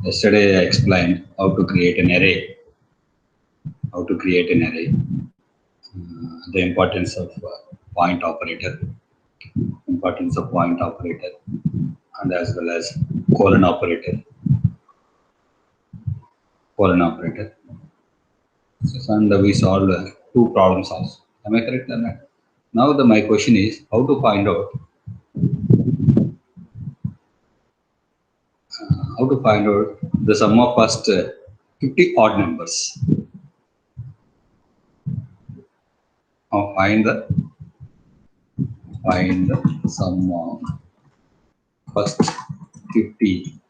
Yesterday I explained how to create an array. The importance of point operator, and as well as colon operator. And we solved two problems also. Am I correct or not? Now my question is how to find out the sum of first 50 odd numbers. Now find the sum of first 50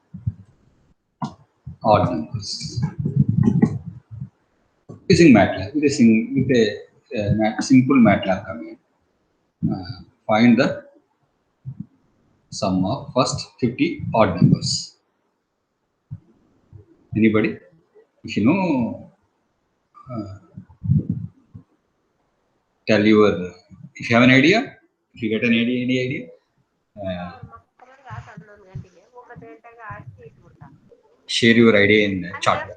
odd numbers using MATLAB with a simple MATLAB command. Find the sum of first 50 odd numbers. Anybody? If you know, tell your. If you have an idea, if you get an idea, any idea. Share your idea in the chat box.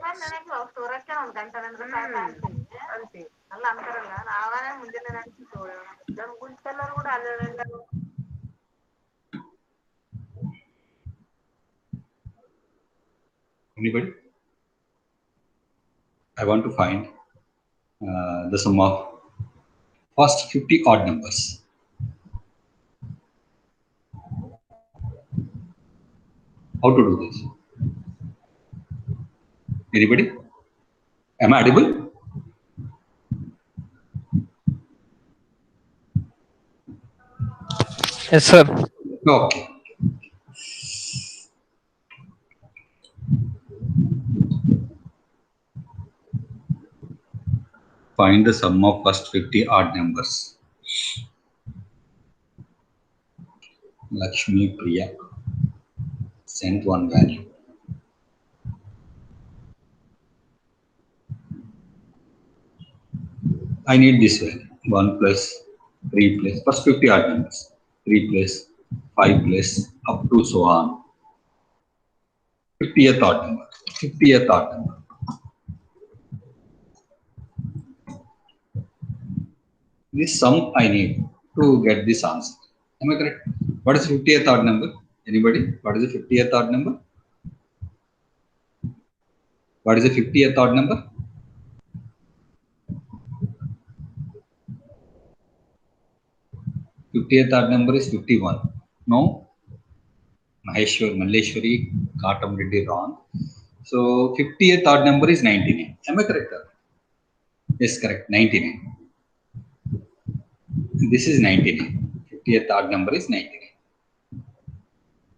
Anybody? I want to find the sum of first 50 odd numbers. How to do this? Anybody? Am I audible? Yes, sir. Okay. Find the sum of first 50 odd numbers. Lakshmi Priya sent one value. I need this value. 1 plus 3 plus first 50 odd numbers. 3 plus 5 plus up to so on. 50th odd number. This sum I need to get this answer. Am I correct? What is 50th odd number? Anybody? What is the 50th odd number? What is the 50th odd number? Fiftieth odd number is 51. No? Malleshwari, Katam Reddy wrong. So 50th odd number is 99. Am I correct? Yes, correct. 99. This is 99. 50th odd number is 99.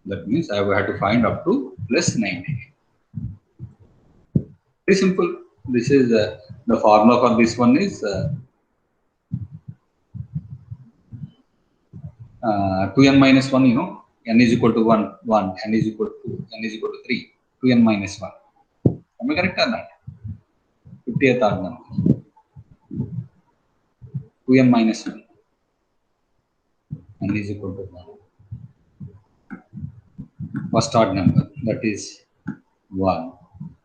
That means I will have to find up to plus 99. Very simple. This is the formula for this one is 2n minus 1, you know, n is equal to 1, n is equal to 2, n is equal to 3, 2n minus 1. Am I correct or not? 50th odd number. 2n minus 1. N is equal to 1. First odd number, that is 1.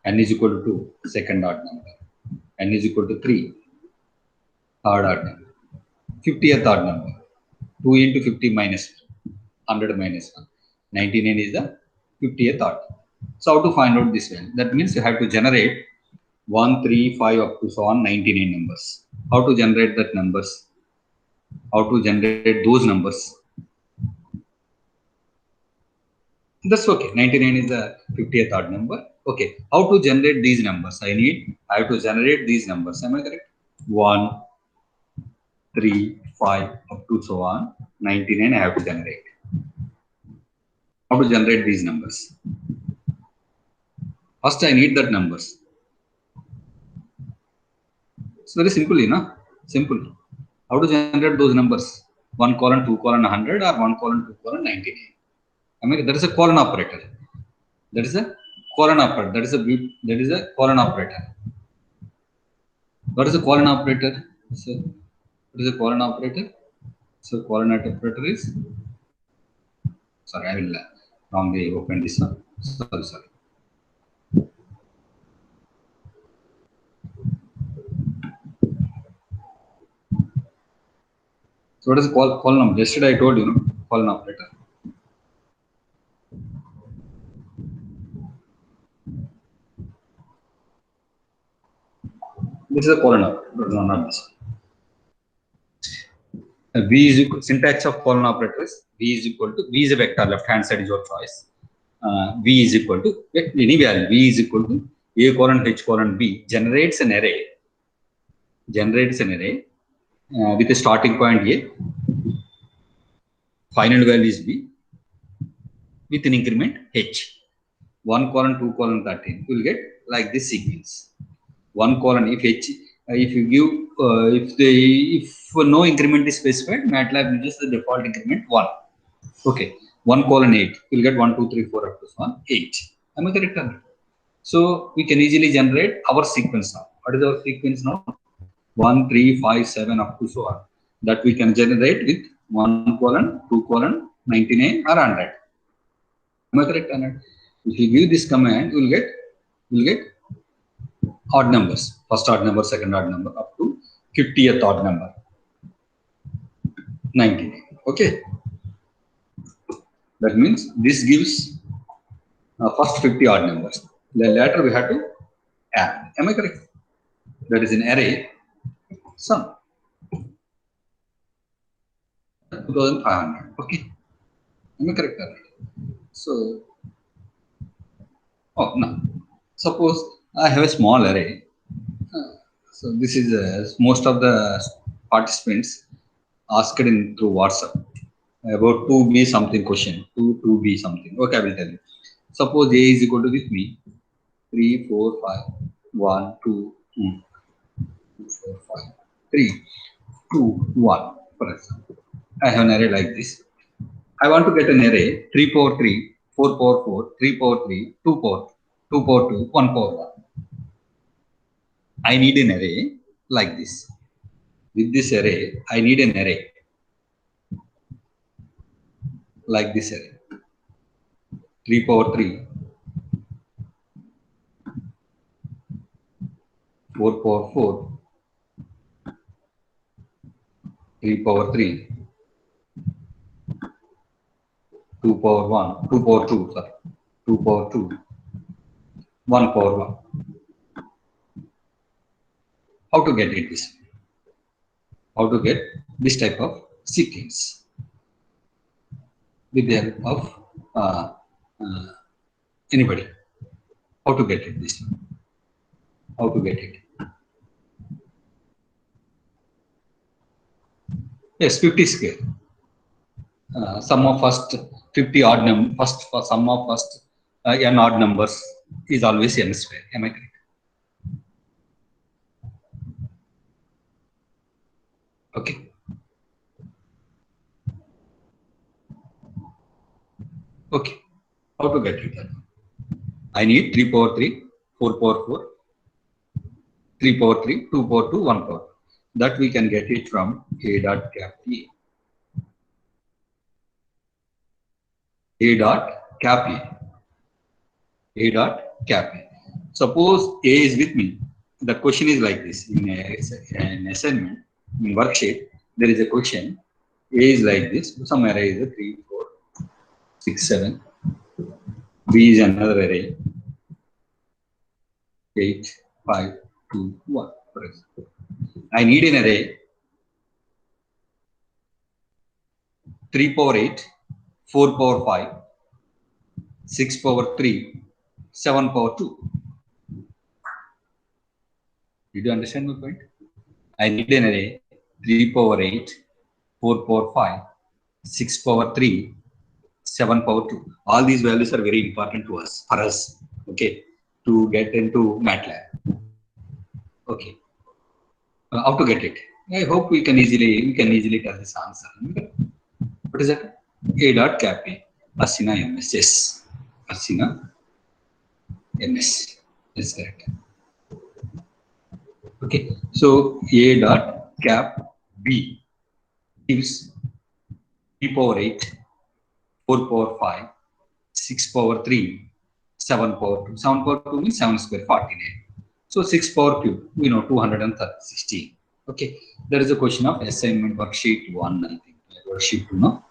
N is equal to 2, second odd number. N is equal to 3, third odd number. 50th odd number, 2 into 50 minus 100 minus 1. 99 is the 50th odd. So how to find out this value? That means you have to generate 1, 3, 5 up to so on 99 numbers. How to generate that numbers? How to generate those numbers? That's okay. 99 is the 50th odd number. Okay. How to generate these numbers? I have to generate these numbers. Am I correct? 1, 3, 5 up to so on 99 I have to generate. How to generate these numbers? First I need that numbers. It's very simple, you know. Simple. How to generate those numbers? 1 colon 2 colon 100 or 1 colon 2 colon 99. I mean that is a colon operator. That is a colon operator. That is a colon operator. What is a colon operator? So what is a colon operator? So colon operator is, sorry, I will wrongly open this one. Sorry. So what is column? Yesterday I told you, no? Column operator. This is a column operator, no, not this. V is equal, syntax of column operator is V is equal to, V is a vector, left hand side is your choice. V is equal to any value. V is equal to A colon H colon B generates an array with a starting point A, final value is B, with an increment H. 1 colon 2 colon 13. You will get like this sequence. 1 colon if H, if you give if no increment is specified, MATLAB uses the default increment 1. Okay, 1 colon 8. You will get 1 2 3 4 up to 1 8. Am I correct? So we can easily generate our sequence now. What is our sequence now? 1 3 5 7 up to so on. That we can generate with 1 colon 2 colon 99 or 100. Am I correct? If you give this command, you will get odd numbers. First odd number, second odd number, up to 50th odd number. 99. Okay. That means this gives first 50 odd numbers. Later we have to add. Am I correct? That is an array sum. 2500. Okay. Am I correct? So, oh no. Suppose I have a small array. So this is most of the participants asked through WhatsApp about 2b something question, 2b something. Okay, I will tell you. Suppose A is equal to with me 3 4 5 1 2 2 4 5 3 2 1. For example, I have an array like this. I want to get an array 3 power 3 4 power 4 3 power 3 2 power 2 1 power 1. I need an array like this. With this array, I need an array like this array. 3 power 3, 4 power 4, 3 power 3, 2 power 1, 2 power 2, sorry, 2 power 2, 1 power 1. How to get it this? How to get this type of sequence with the help of anybody? How to get it this? How to get it? Yes, 50 square. Sum of first 50 odd number, sum of first n odd numbers is always n square. Am I correct? Okay. Okay. How to get it? I need 3 power 3, 4 power 4, 3 power 3, 2 power 2, 1 power. That we can get it from A dot cap A. A dot cap A. A dot cap A. Suppose A is with me. The question is like this. In an assignment, in worksheet, there is a question. A is like this. Some array is a 3, 4, 6, 7. B is another array. 8, 5, 2, 1. For example, I need an array 3 power 8, 4 power 5, 6 power 3, 7 power 2. Did you understand my point? I need an array 3 power 8, 4 power 5, 6 power 3, 7 power 2. All these values are very important to us, for us, okay, to get into MATLAB. Okay. How to get it? I hope we can easily tell this answer. What is that? A dot cap A. Asina MS. Yes. Asina MS. That's correct. Okay. So A dot cap B gives 3 power 8, 4 power 5, 6 power 3, 7 power 2. 7 power 2 means 7 square 49. So 6 power cube, 216. Okay, there is a question of assignment worksheet 1, I think. Worksheet 2, no?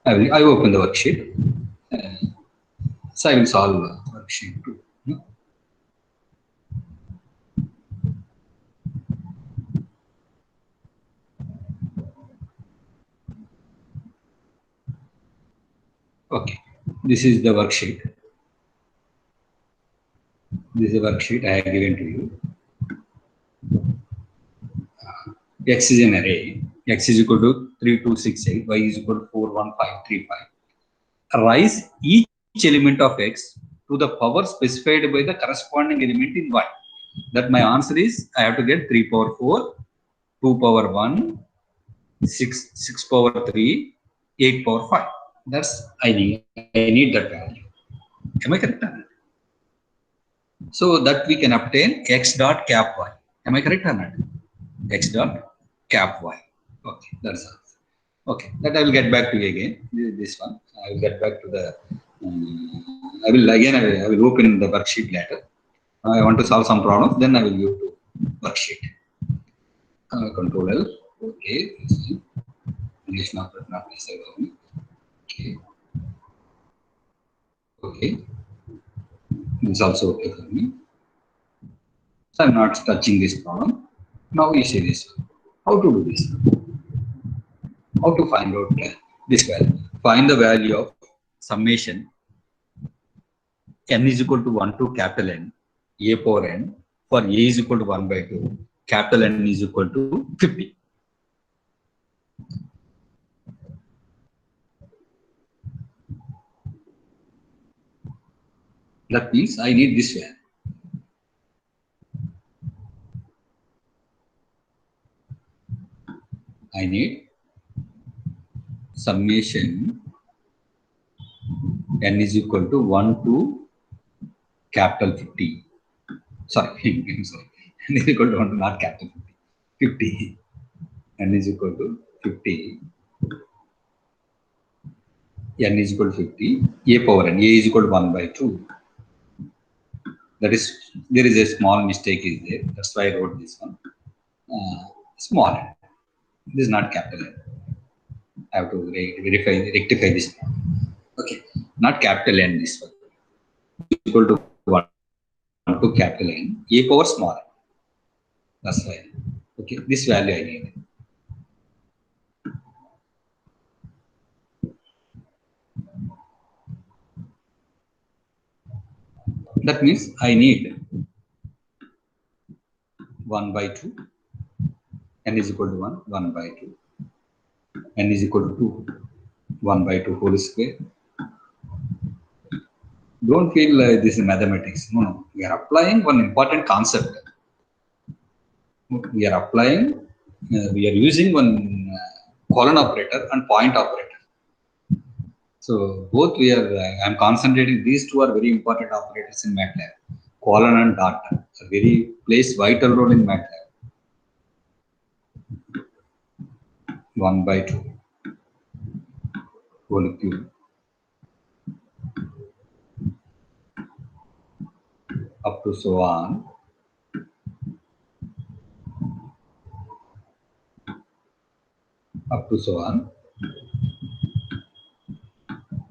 I open the worksheet. So I will solve worksheet 2. No? Okay, this is the worksheet. This is a worksheet I have given to you. X is an array. X is equal to 3268. Y is equal to 41535. Raise each element of X to the power specified by the corresponding element in Y. That my answer is I have to get 3 power 4, 2 power 1, 6 power 3, 8 power 5. That's I need that value. Am I correct? So that we can obtain X dot cap Y. Am I correct or not? X dot cap Y. Okay, that's all. Okay, that I will get back to you again. This one I will get back to the. I will open the worksheet later. I want to solve some problems. Then I will go to worksheet. Control L. Okay. English not necessary. Okay. Okay. It's also okay for me. So I'm not touching this problem. Now you see this. How to do this? How to find out this value? Find the value of summation n is equal to 1 to capital N, a power n, for a is equal to 1 by 2, capital N is equal to 50. That means I need this value. I need summation n is equal to 1 to capital 50. Sorry, I'm sorry. N is equal to 1 to not capital 50. 50. N is equal to 50. N is equal to 50. A power n. A is equal to 1 by 2. That is, there is a small mistake is there. That's why I wrote this one. Small n. This is not capital N. I have to rectify this. Okay, not capital N. This one equal to 1 to capital N. A power small n. That's why. Okay, this value I need. That means I need 1 by 2. N is equal to 1, 1 by 2. N is equal to 2, 1 by 2 whole square. Don't feel like this is mathematics. No. We are applying one important concept. We are applying, we are using one colon operator and point operator. So both we are, I am concentrating, these two are very important operators in MATLAB. Colon and dot plays vital role in MATLAB. 1 by 2 whole cube up to so on. Up to so on.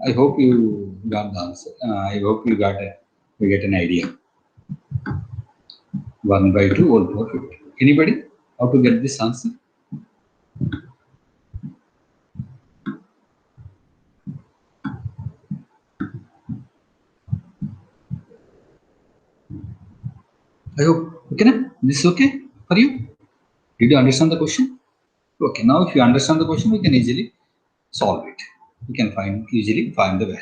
I hope you got the answer. I hope you get an idea. 1 by 2 whole power 50. Anybody? How to get this answer? I hope. Okay, this is okay for you? Did you understand the question? Okay, now if you understand the question, we can easily solve it. We can easily find the value.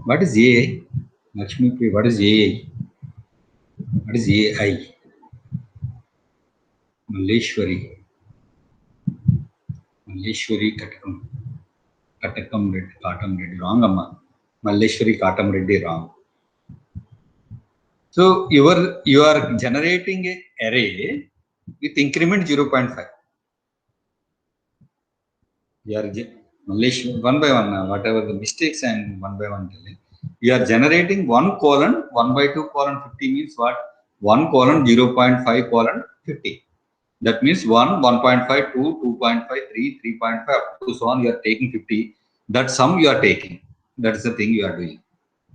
What is AI? Lakshmi, what is AI? What is AI? Malleshwari Katakam Reddy, wrong amma. Malleshwari Katam Reddy, wrong. So you are generating a array with increment 0.5. You are only one by one, whatever the mistakes and one by one telling. You are generating 1 colon 1 by 2 colon 50 means what? 1 colon 0.5 colon 50. That means 1, 1.5, 2, 2.5, 3, 3.5, up to so on. You are taking 50. That sum you are taking. That is the thing you are doing.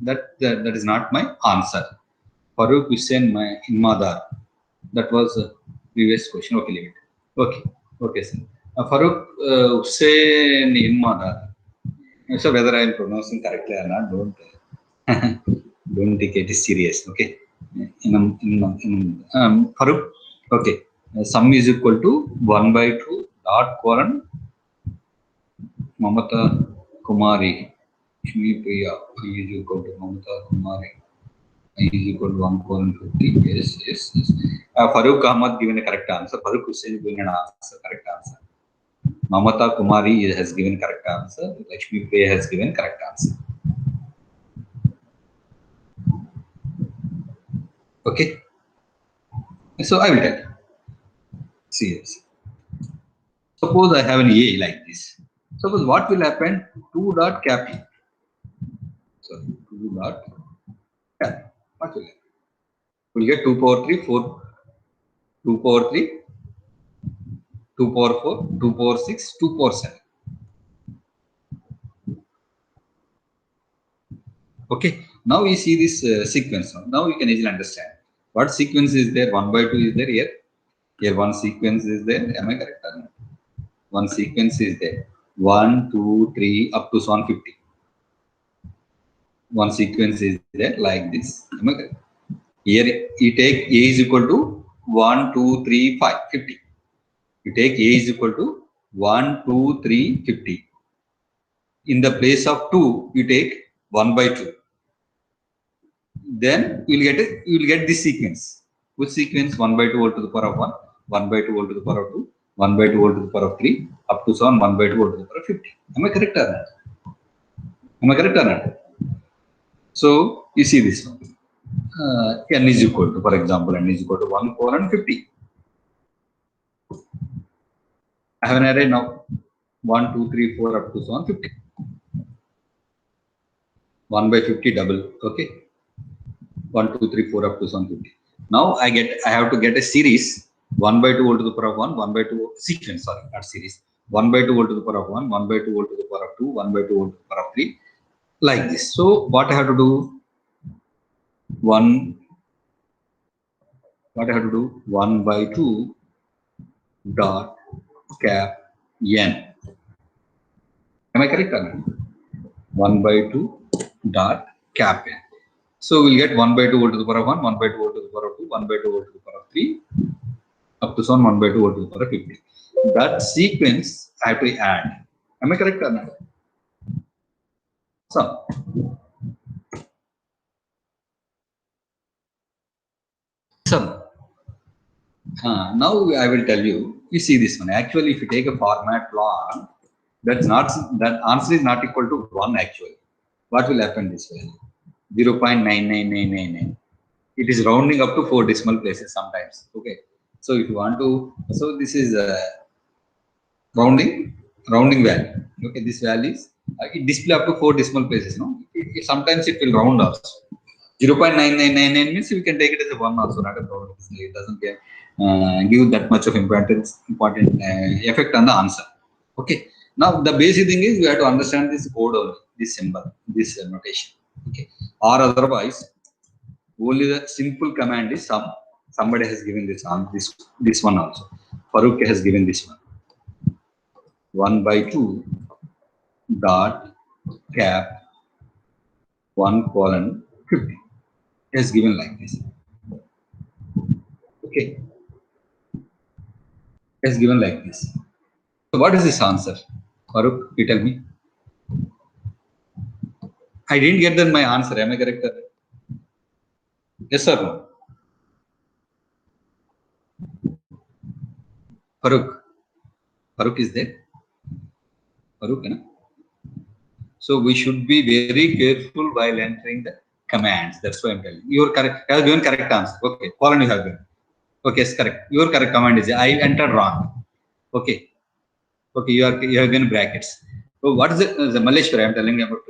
That is not my answer. Farooq Hussain in Madar. That was a previous question. Okay, leave it. Okay, okay, sir. Farooq Hussain in Madar. So whether I am pronouncing correctly or not, don't take it serious. Okay. Farooq. Okay. Sum is equal to 1 by 2 dot colon Mamata Kumari. Shmi Priya is equal to Mamata Kumari. I is equal to 1 colon 50. Yes. Farooq Ahmad given a correct answer. Farooq Hussain given an answer, correct answer. Mamata Kumari has given correct answer. Lakshmi Priya has given correct answer. Okay. So I will tell you. Serious. Suppose I have an A like this. Suppose what will happen? 2 dot cap E. So 2 dot cap. What will happen? We'll get 2 power 3, 4, 2 power 3, 2 power 4, 2 power 6, 2 power 7. Okay. Now we see this sequence. Now you can easily understand. What sequence is there? 1 by 2 is there here. Here one sequence is there. Am I correct or not? One sequence is there. 1, 2, 3, up to 150. One sequence is there like this. Am I correct? Here you take A is equal to 1, 2, 3, 5, 50. You take A is equal to 1, 2, 3, 50. In the place of 2, you take 1 by 2. Then you will get this sequence. Which sequence? 1 by 2 all to the power of 1, 1 by 2 all to the power of 2, 1 by 2 all to the power of 3, up to 1 by 2 all to the power of 50. Am I correct or not? Am I correct or not? So you see this one. N is equal to, for example, N is equal to 1 colon 50. I have an array now. 1, 2, 3, 4 up to 50. 1 by 50 double. Okay. 1, 2, 3, 4 up to 50. Now I have to get a series. 1 by 2 all to the power of 1, 1 by 2 sequence, sorry, not series. 1 by 2 all to the power of 1, 1 by 2 all to the power of 2, 1 by 2 all to the power of 3. Like this. So what I have to do? What I have to do? 1 by 2 dot cap n. Am I correct or not? 1 by 2 dot cap n. So we'll get 1 by 2 all to the power of 1, 1 by 2 all to the power of 2, 1 by 2 all to the power of 3, up to 1 by 2 all to the power of 50. That sequence I have to add. Am I correct or not? So now I will tell you. You see this one. Actually, if you take a format log, that answer is not equal to 1 actually. What will happen this way? 0.99999. It is rounding up to 4 decimal places sometimes. Okay. So if you want to, so this is rounding value. Okay, this value is it display up to 4 decimal places. No, sometimes it will round also. 0.9999 means we can take it as a 1 also, not a problem. It doesn't give that much of important effect on the answer. Okay. Now the basic thing is we have to understand this code only, this symbol, this notation. Okay. Or otherwise, only the simple command is sum. Somebody has given this one also. Farooq has given this one. 1 by 2 dot cap 1 colon 50 is given like this. Okay, is given like this. So what is this answer? Farooq, you tell me. I didn't get then my answer. Am I correct? Yes or no? Farooq is there. Farooq, no? So we should be very careful while entering the commands. That's why I'm telling you. You're correct. You have given correct answer. Okay, colon you have given. Okay, it's correct. Your correct command is I entered wrong. Okay, okay, you have given brackets. So what is the Malleshwari? I'm telling you about.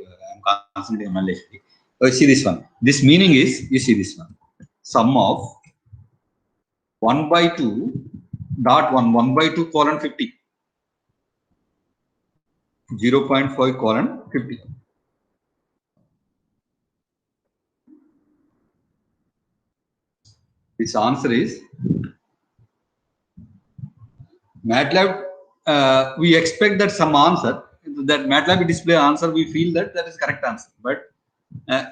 I'm concentrating on Malleshwari. See this one. This meaning is, you see this one. Sum of 1/2 colon 50. 0.5 colon 50. Its answer is MATLAB. We expect that some answer, that MATLAB display answer, we feel that that is correct answer, but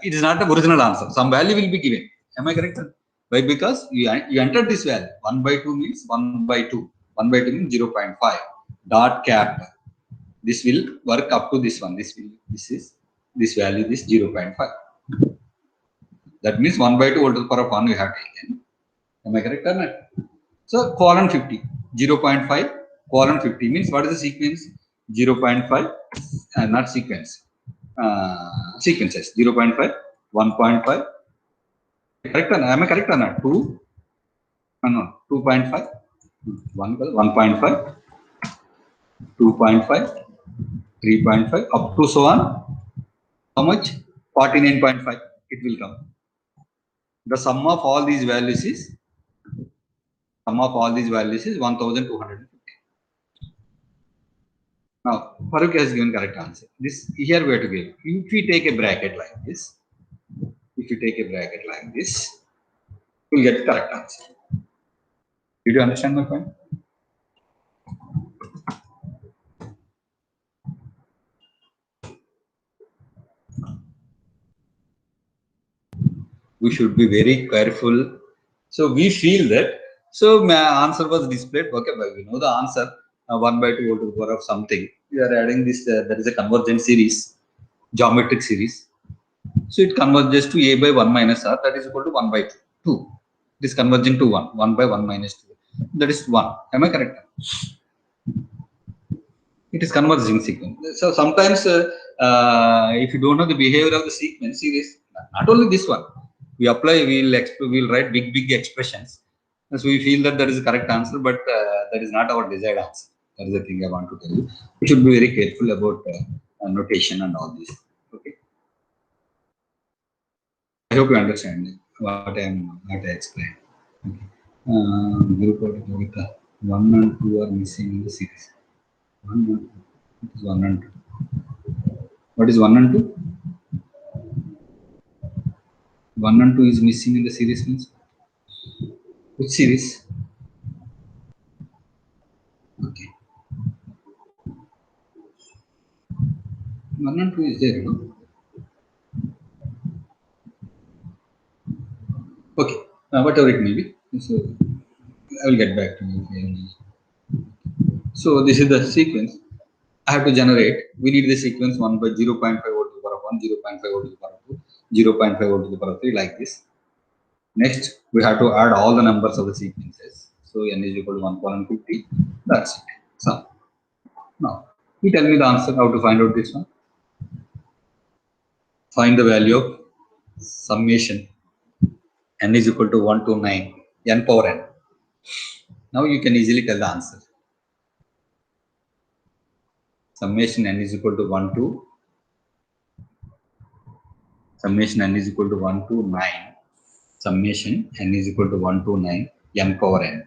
it is not the original answer. Some value will be given. Am I correct? Why? Because you entered this value. 1/2 means 1/2. 1/2 means 0.5. Dot cap. This will work up to this one. This value is 0.5. That means 1/2 whole to the power of 1 we have taken. Am I correct or not? So colon 50. 0.5 colon 50 means what is the sequence? 0.5 not sequence. Sequences 0.5, 1.5. Correct or not? Am I correct or not? 2, no, 2.5, 1.5, 2.5, 3.5, up to so on. How much? 49.5. It will come. The sum of all these values is 1250. Now, Farooq has given correct answer. This here we have to give. If we take a bracket like this, we'll get the correct answer. Did you understand my point? We should be very careful. So we feel that. So my answer was displayed. Okay, but we know the answer. 1/2 whole to the power of something. We are adding this. That is a convergent series, geometric series. So it converges to a by 1 minus r. That is equal to 1/2. It is converging to 1. 1 by 1 minus 2. That is 1. Am I correct? It is converging sequence. So sometimes if you don't know the behavior of the sequence series, not only this one, we apply, we'll write big expressions. So we feel that is the correct answer, but that is not our desired answer. That is the thing I want to tell you. We should be very careful about notation and all this. Okay. I hope you understand what I explained. Okay. One and two are missing in the series. 1 and 2. It is 1 and 2. What is 1 and 2? 1 and 2 is missing in the series means? Which series? Okay. 1 and 2 is there, no? Okay. Whatever it may be. So I will get back to you. So this is the sequence. I have to generate. We need the sequence 1 by 0.5 over to the power of 1, 0.5 over to the power of 2, 0.5 over to the power of 3, like this. Next, we have to add all the numbers of the sequences. So n is equal to 1 colon 50. That's it. So now you tell me the answer. How to find out this one? Find the value of summation n is equal to 1 to 9 n power n. Now you can easily tell the answer. Summation n is equal to 1 to 9. Summation n is equal to 1 to 9 n power n.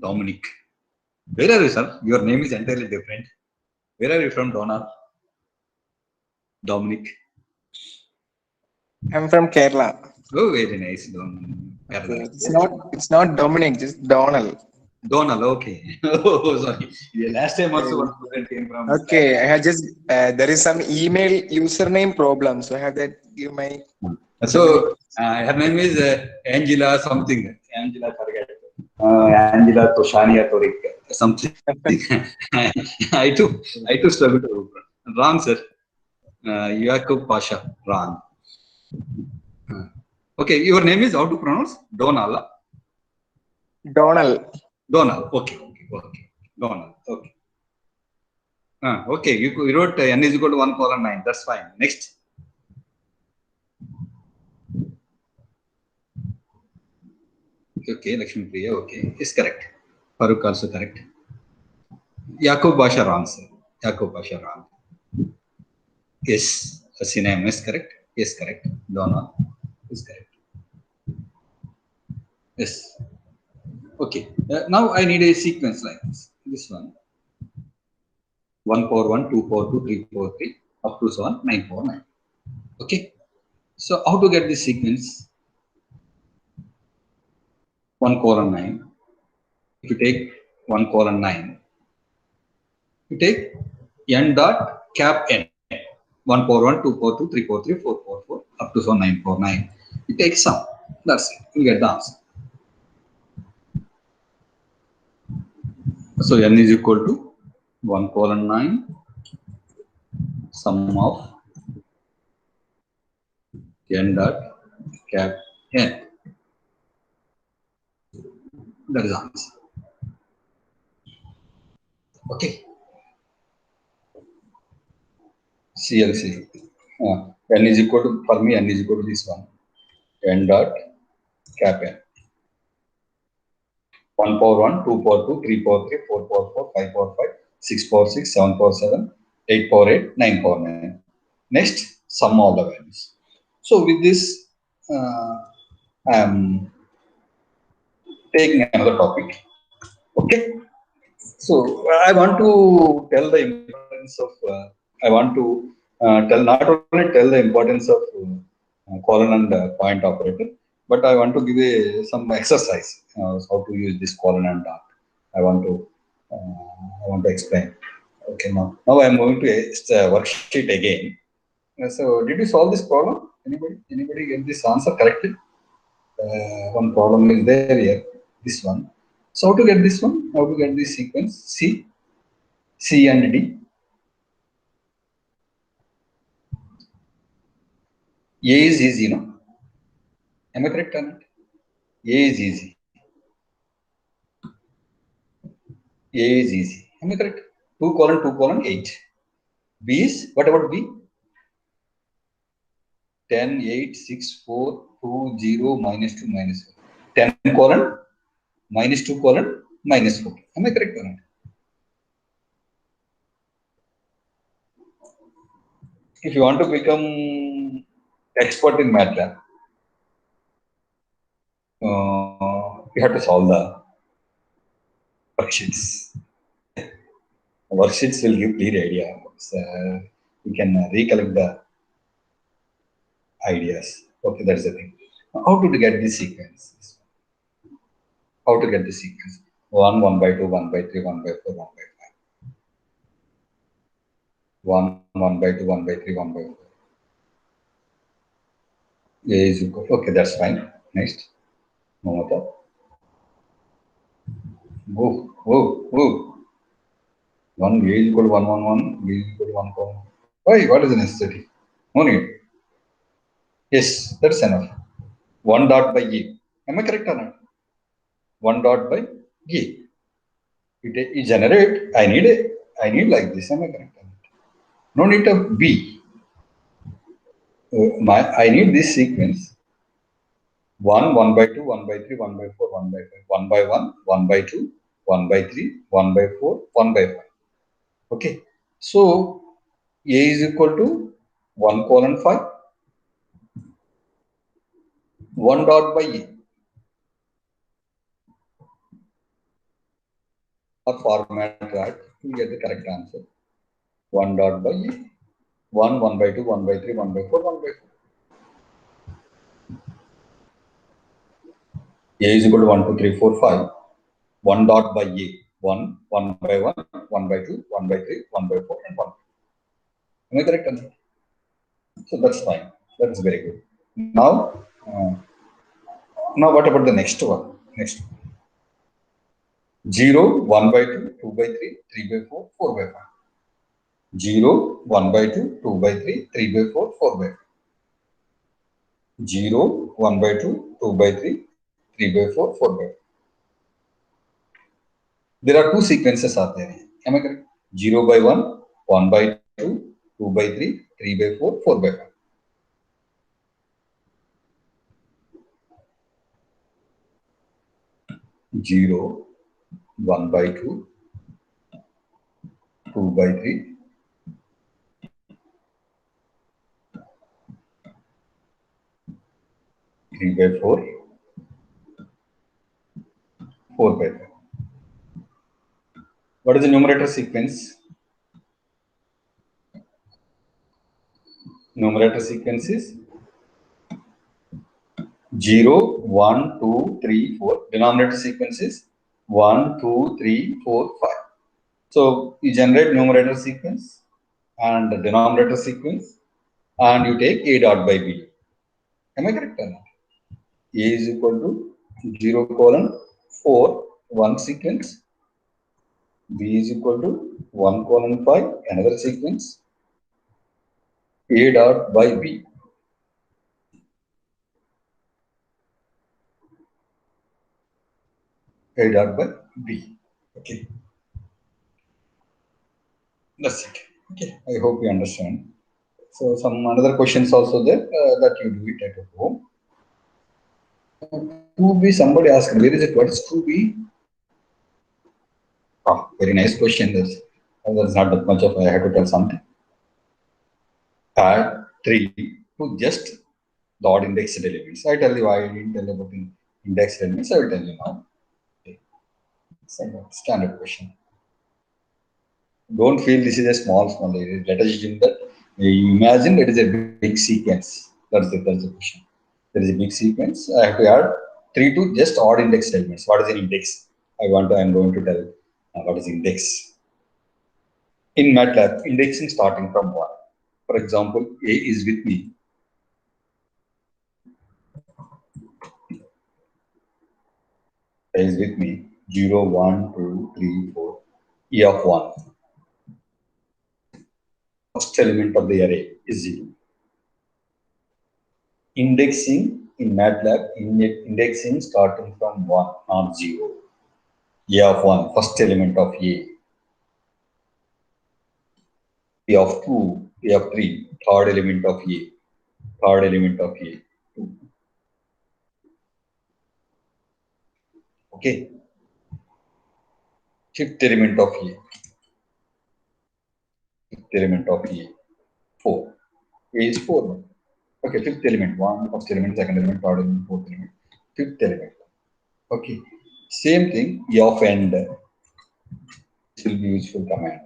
Dominic. Where are you, sir? Your name is entirely different. Where are you from, Donald? Dominic. I'm from Kerala. Oh, very nice, Okay. It's not Dominic, just Donald. Donald, okay. Oh, sorry. Yeah, last time also one student came from. Okay, I had just there is some email username problem, so I have that give my. So her name is Angela something. Angela forget. Angela Toshania Torik something. I too struggle to. Wrong, sir. Yakub Pasha. Wrong. Okay, your name is how to pronounce? Donal. Donal. Donal. Okay. Donal. Okay. Okay, you wrote n is equal to 1:9. That's fine. Next. Okay, Lakshmi Priya. Okay, is correct. Farooq also correct. Yakub Basha wrong, sir. Yakub Basha wrong. Yes, Asina is correct. Yes, correct. Donal is correct. Yes. Okay. Now I need a sequence like this. This one. 1 power 1, 2 power 2, 3 power 3, up to 7, 9 power 9. Okay. So how to get this sequence? 1:9. If you take 1:9, you take n dot cap n. 1 power 1, 2 power 2, 3 power 3, 4 power 4, up to 7, 9 power 9. You take sum. That's it. You get the answer. So n is equal to 1:9 sum of n dot cap n. That is the answer. Okay. CLC. N is equal to, for me, n is equal to this one. N dot cap n. 1 power 1, 2 power 2, 3 power 3, 4 power 4, 5 power 5, 6 power 6, 7 power 7, 8 power 8, 9 power 9. Next, sum all the values. So with this, I am taking another topic. Okay. So I want to tell the importance of, I want to tell, not only tell the importance of colon and point operator, but I want to give some exercise how to use this colon and dot. I want to explain. Okay, now I am going to worksheet again. So did you solve this problem? Anybody get this answer correctly? One problem is there here. This one. So how to get this one? How to get this sequence? C and D. A is easy, no? Am I correct or not? A is easy. A is easy. Am I correct? 2:8. B is, what about B? 10, 8, 6, 4, 2, 0, minus 2, minus 4. 10 colon, minus 2 colon, minus 4. Am I correct or not? If you want to become expert in MATLAB, you have to solve the worksheets. Worksheets will give clear idea. You can recollect the ideas. Okay, that's the thing. How to get this sequence? How to get the sequence? 1, 1 by 2, 1 by 3, 1 by 4, 1 by 5. 1, 1 by 2, 1 by 3, 1 by 4. A is equal. Okay, that's fine. Next. Mamata. Oh. 1 A is equal to 1, 1, 1. B is equal to 1, 1. Why? What is the necessity? No need. Yes, that's enough. 1 dot by A. Am I correct or not? 1 dot by A. You generate. I need like this. Am I correct or not? No need of B. I need this sequence. 1, 1 by 2, 1 by 3, 1 by 4, 1 by 5, 1 by 1, 1 by 2, 1 by 3, 1 by 4, 1 by 5. Okay. So A is equal to 1:5, 1 dot by A. Or format that, you get the correct answer. 1 dot by A. 1, 1 by 2, 1 by 3, 1 by 4, 1 by 4. A is equal to 1, 2, 3, 4, 5. 1 dot by A. 1, 1 by 1, 1 by 2, 1 by 3, 1 by 4, and 1. Am I correct answer? So that's fine. That is very good. Now what about the next one? Next one. 0, 1 by 2, 2 by 3, 3 by 4, 4 by 5. 0, 1 by 2, 2 by 3, 3 by 4, 4 by 5. 0, 1 by 2, 2 by 3, 3 by 4, 4 by 5. There are two sequences are there. Am I correct? 0 by 1, 1 by 2, 2 by 3, 3 by 4, 4 by 5. 0, 1 by 2, 2 by 3, 3 by 4, 4 by 5. What is the numerator sequence? Numerator sequence is 0, 1, 2, 3, 4. Denominator sequence is 1, 2, 3, 4, 5. So you generate numerator sequence and the denominator sequence and you take A dot by B. Am I correct or not? A is equal to 0 colon 4, one sequence. B is equal to 1 colon 5, another sequence. A dot by B. A dot by B. Okay. That's it. Okay. I hope you understand. So some another questions also there that you do it at home. 2B, somebody asked, where is it? What is 2B? Ah, very nice question. There's not that much of I have to tell something. Add 3 to just the odd indexed elements. I tell you, I didn't tell about indexed elements. I will tell you now. Okay. Standard question. Don't feel this is a small. Let us assume that you imagine it is a big sequence. That's the question. There is a big sequence. I have to add 3 to just odd indexed elements. What is an index? I'm going to tell what is index. In MATLAB, indexing starting from 1. For example, A is with me. A is with me. 0, 1, 2, 3, 4. E of 1. First element of the array is 0. Indexing in MATLAB, indexing starting from 1, not 0. A of 1, first element of A. A of 2, A of 3, third element of A. Third element of A. 2. Okay. Fifth element of A. Fifth element of A. 4. A is 4. Okay, fifth element, 1, first element, second element, third element, fourth element, fifth element. Okay. Same thing, E of end. This will be useful command.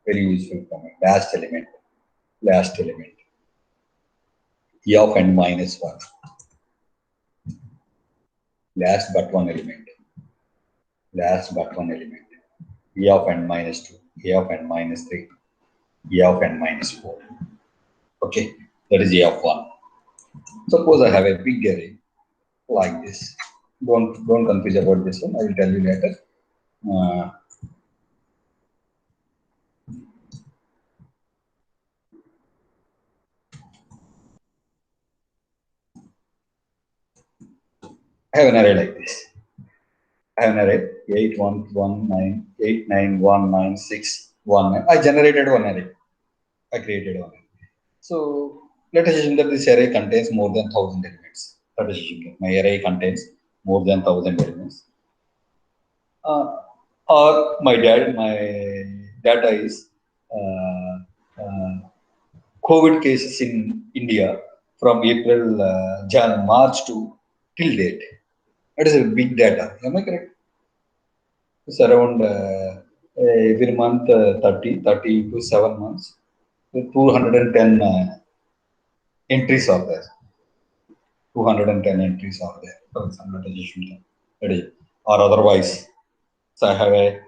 Very useful command. Last element. Last element. E of n minus 1. Last but one element. Last but one element. E of n minus 2. E of n minus 3. E of n minus 4. Okay, that is E of 1. Suppose I have a big array like this. Don't confuse about this one. I will tell you later. I have an array like this. I have an array 8 1 1 9 8 9 1 9 6 1 9. I generated one array. I created one array. So let us assume that this array contains more than 1000 elements. Let us assume that my array contains more than 1000 elements. Or my data is COVID cases in India from April, March to till date. That is a big data. Am I correct? It's around every month 30 into 7 months. 210 entries are there. 210 entries are there. For example, or otherwise. So I have a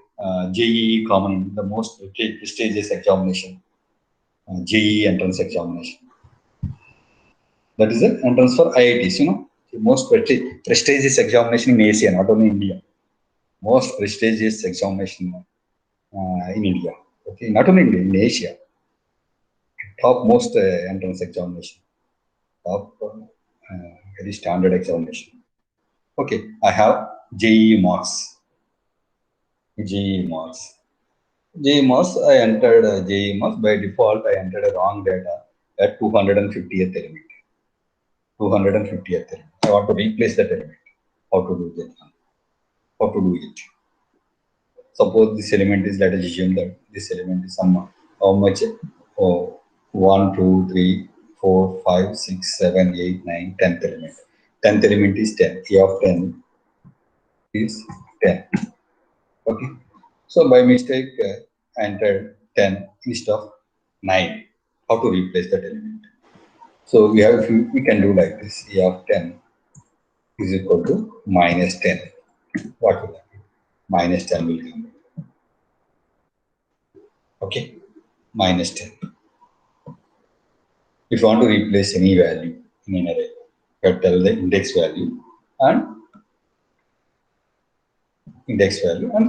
JEE common, the most prestigious examination, JEE entrance examination. That is the entrance for IITs, the most prestigious examination in Asia, not only India. Most prestigious examination in India. Okay, not only India, in Asia. Top most entrance examination. Top very standard examination. Okay, I have JEE marks. JEE marks. JEE marks, I entered JEE marks. By default, I entered a wrong data at 250th element. 250th element. I want to replace that element. How to do that? How to do it? Suppose this element is, let us assume that this element is some how much? Oh, 1, 2, 3, 4, 5, 6, 7, 8, 9, 10th element. 10th element is 10. A of 10 is 10. Okay. So by mistake, I entered 10 instead of 9. How to replace that element? So we can do like this. A of 10 is equal to minus 10. What will happen? Minus 10 will come. Okay. Minus 10. If you want to replace any value in an array, you tell the index value and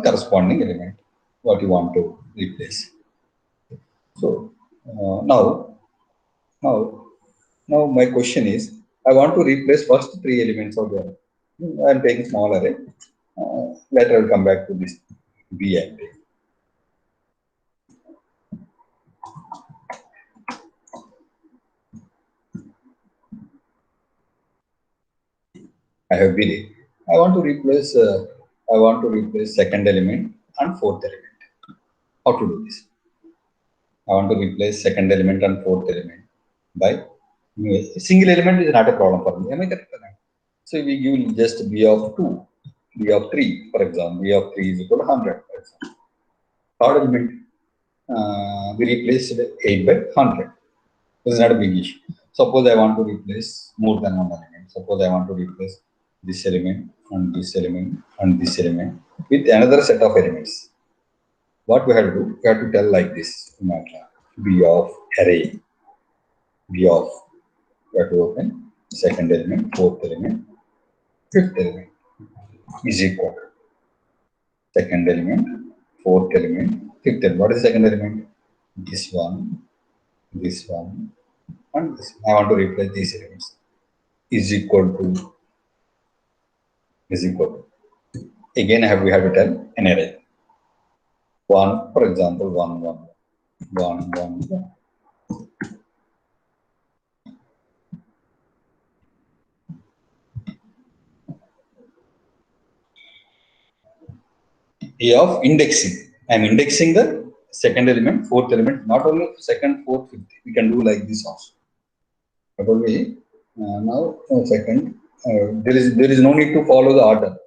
corresponding element what you want to replace. So now my question is, I want to replace first 3 elements of the array. I am taking small array. Later I will come back to this B array. I have B. I want to replace second element and fourth element. How to do this? I want to replace second element and fourth element by a single element is not a problem for me. Am I correct? So we give just B of 2, B of 3, for example. B of 3 is equal to 100, for example. Third element, we replaced 8 by 100. This is not a big issue. Suppose I want to replace more than one element. Suppose I want to replace this element and this element and this element with another set of elements. What we have to do? We have to tell like this in MATLAB. B of array. B of, we have to open second element, fourth element, fifth element is equal to second element, fourth element, fifth element. What is the second element? This one, and this. I want to replace these elements. Is equal to. Again, we have to tell an array. One, for example, 1, 1, 1, 1, 1. A of indexing. I am indexing the second element, fourth element, not only second, fourth, fifth. We can do like this also. Not only now second. There is no need to follow the order.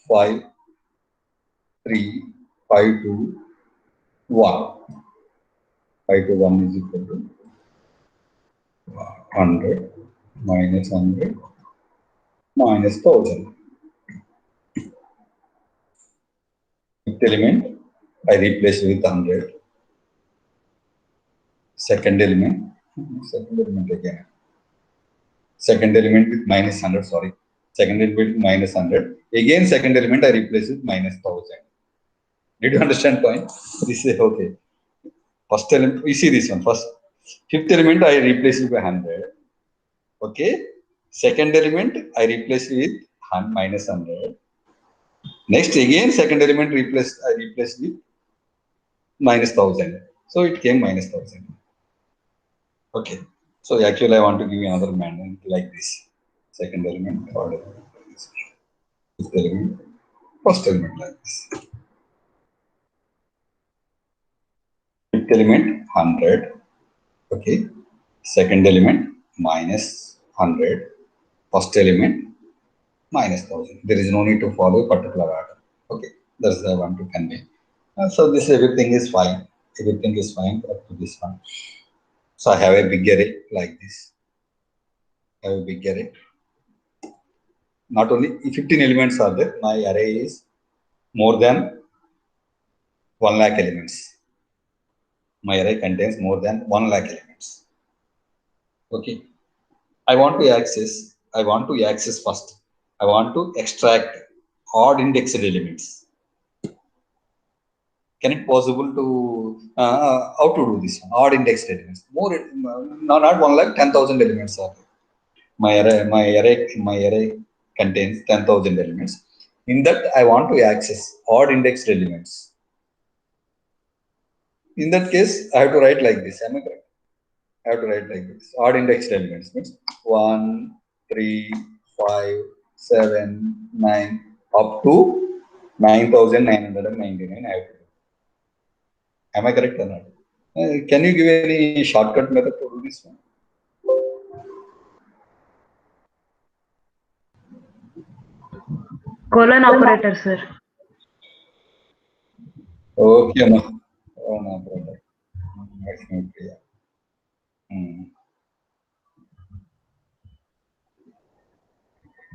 5, 3, 5 to 1. 5 to 1 is equal to 100 minus 100 minus 1000. Fifth element, I replace with 100. Second element again. Second element with minus 100, sorry. Second element with minus 100. Again, second element I replace with minus 1000. Did you understand point? This is okay. First element, we see this one first. Fifth element I replace it by 100. Okay. Second element I replace with minus 100. Next again second element I replace with minus 1000. So it came minus 1000. Okay. So actually I want to give you another manner like this. Second element, third element like this. Fifth element, first element like this. Fifth element 100. Okay. Second element minus 100. First element minus 1000. There is no need to follow a particular order. Okay. That's what I want to convey. So this everything is fine. Everything is fine up to this one. So I have a big array like this. I have a big array. Not only 15 elements are there, my array is more than 1 lakh elements. My array contains more than 1 lakh elements. Okay. I want to access first. I want to extract odd indexed elements. Can it possible to how to do this? Odd indexed elements. More, not 1 lakh, 10,000 elements are there. my array contains 10,000 elements. In that, I want to access odd indexed elements. In that case, I have to write like this. Am I correct? I have to write like this. Odd indexed elements means 1, 3, 5, 7, 9, up to 9,999. I have to do. Am I correct or not? Can you give any shortcut method to do this one? Colon operator, sir. Okay, no. Oh, no, brother. That's not clear.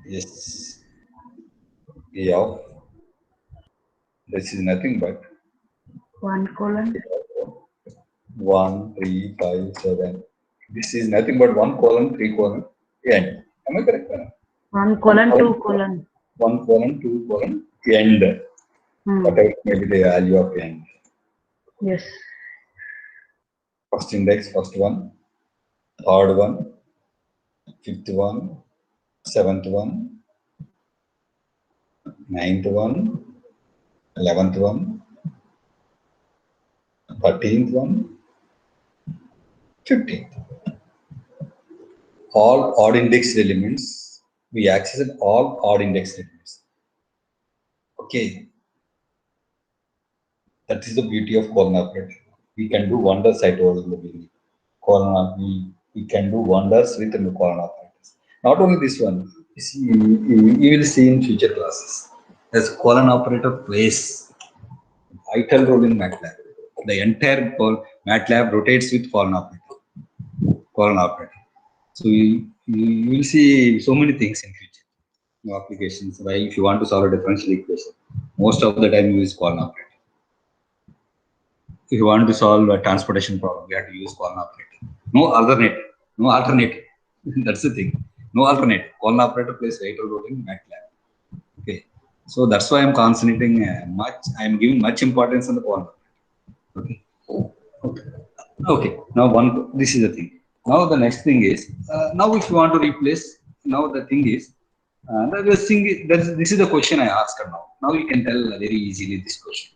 Yes. Yeah. This is nothing but 1 colon. 1, 3, 5, 7. This is nothing but 1 colon, 3 colon, end. Am I correct? 1 colon, 2 colon. 1 colon, 2 colon, end. Whatever may be the value of end. Yes. First index, first one, third one, fifth one, seventh one, ninth one, 11th one, 13th one, 15th. All odd indexed elements, we access all odd indexed elements. Okay. That is the beauty of colon operator. We can do wonders, I told in the beginning. We can do wonders with the colon operators. Not only this one, you will see in future classes. As colon operator plays vital role in MATLAB. The entire MATLAB rotates with colon operator. So you will see so many things in future. Applications. Right? If you want to solve a differential equation, most of the time you use colon operator. If you want to solve a transportation problem, you have to use colon operator. No alternative. That's the thing. No alternative. Colon operator plays vital role in MATLAB. Okay. So that's why I'm concentrating I'm giving much importance on the colon operator. Okay. Okay. Now this is the thing. Now the next thing is, now if you want to replace, now the thing is, this is the question I asked now. Now you can tell very easily this question.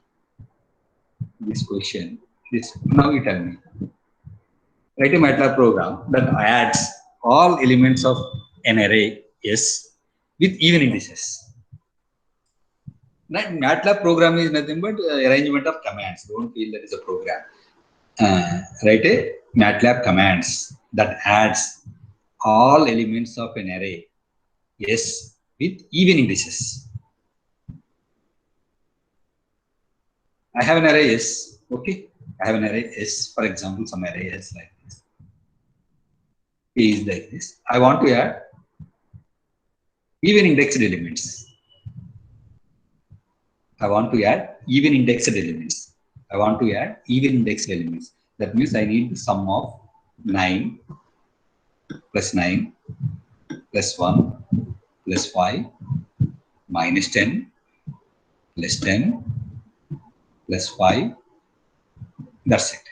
Now you tell me. Write a MATLAB program that adds all elements of an array S with even indices. That MATLAB program is nothing but arrangement of commands. Don't feel that is a program. Write a MATLAB commands that adds all elements of an array S with even indices. I have an array S. Okay. I have an array S, for example, some array S like this. Is like this. I want to add even indexed elements. I want to add even indexed elements. That means I need the sum of 9 plus 9 plus 1 plus 5 minus 10 plus 10 plus 5. That's it.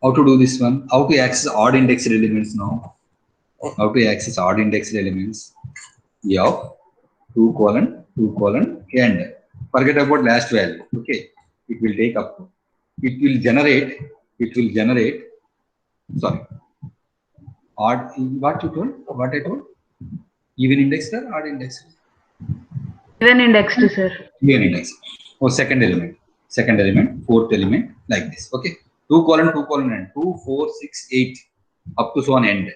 How to do this one? How to access odd indexed elements now? How to access odd indexed elements? Yeah, 2 colon, end. Forget about last value. Okay, it will take up to. It will generate. Sorry. Odd. What you told? What I told? Even indexed or odd indexed? Even indexed, sir. Even indexed. Oh, second element, fourth element, like this. Okay. 2 colon, and 2, 4, 6, 8, up to so on end.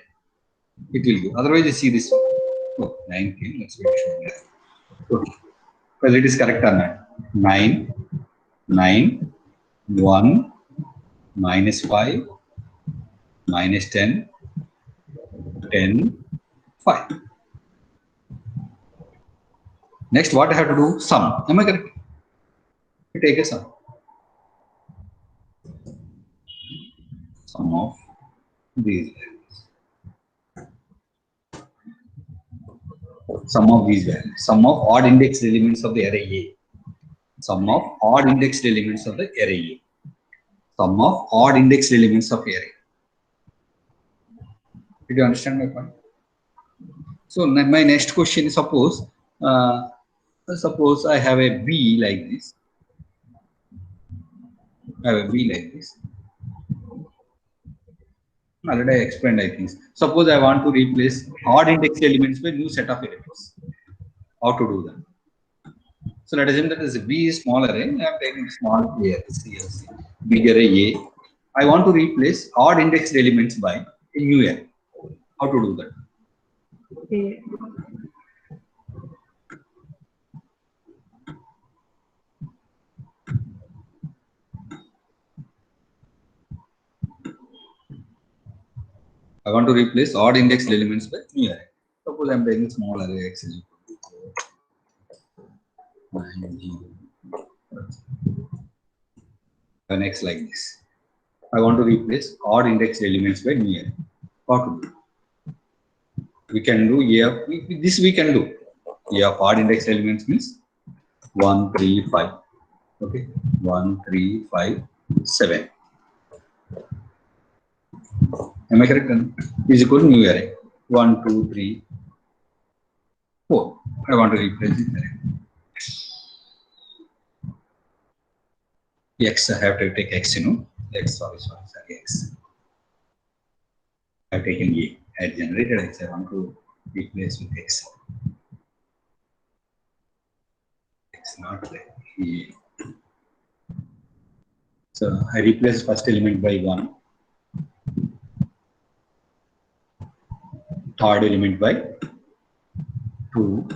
It will give. Otherwise, you see this one. Oh, 9 came. Let's make sure. Okay. Well, it is correct or not? 9, 1, minus 5, minus 10, 10, 5. Next, what I have to do? Sum. Am I correct? We take a sum. Sum of these values. Sum of these values. Sum of odd indexed elements of the array A. Sum of odd indexed elements of the array A. Sum of odd indexed elements of array. Did you understand my point? So my next question is, suppose I have a B like this. I have a B like this. Already I explained, I think. Suppose I want to replace odd index elements by new set of elements. How to do that? So let us assume that as B is smaller a, I am taking small a, C, bigger a. I want to replace odd indexed elements by a new array. How to do that? Okay. I want to replace odd indexed elements by new array. Suppose I am taking small array x is equal to 9, 0. An x like this. I want to replace odd indexed elements by new array. How to do? We can do this we can do. A of odd indexed elements means 1, 3, 5. Okay, 1, 3, 5, 7. Am I correct? Is equal to new array. 1, 2, 3, 4. I want to replace this array. X, I have to take x, X, sorry, x. I have taken A. I generated x. I want to replace with x. X not like A. So I replace first element by 1. Third element by 2.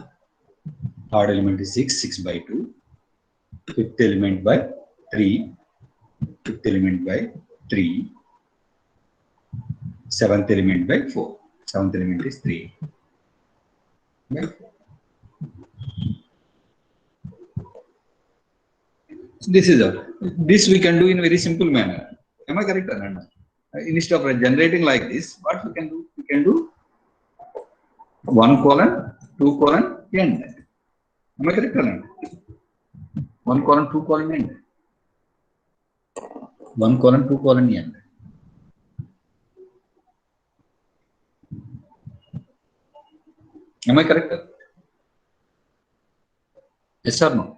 Third element is 6, 6 by 2. Fifth element by 3. Fifth element by 3. Seventh element by 4. Seventh element is 3. Right? So this is all. This we can do in a very simple manner. Am I correct, Ananda? Instead of generating like this, what we can do? We can do 1 colon, 2 colon, end. Am I correct, Ananda? 1 colon, 2 colon, end. 1 colon, 2 colon, end. Am I correct? Yes or no?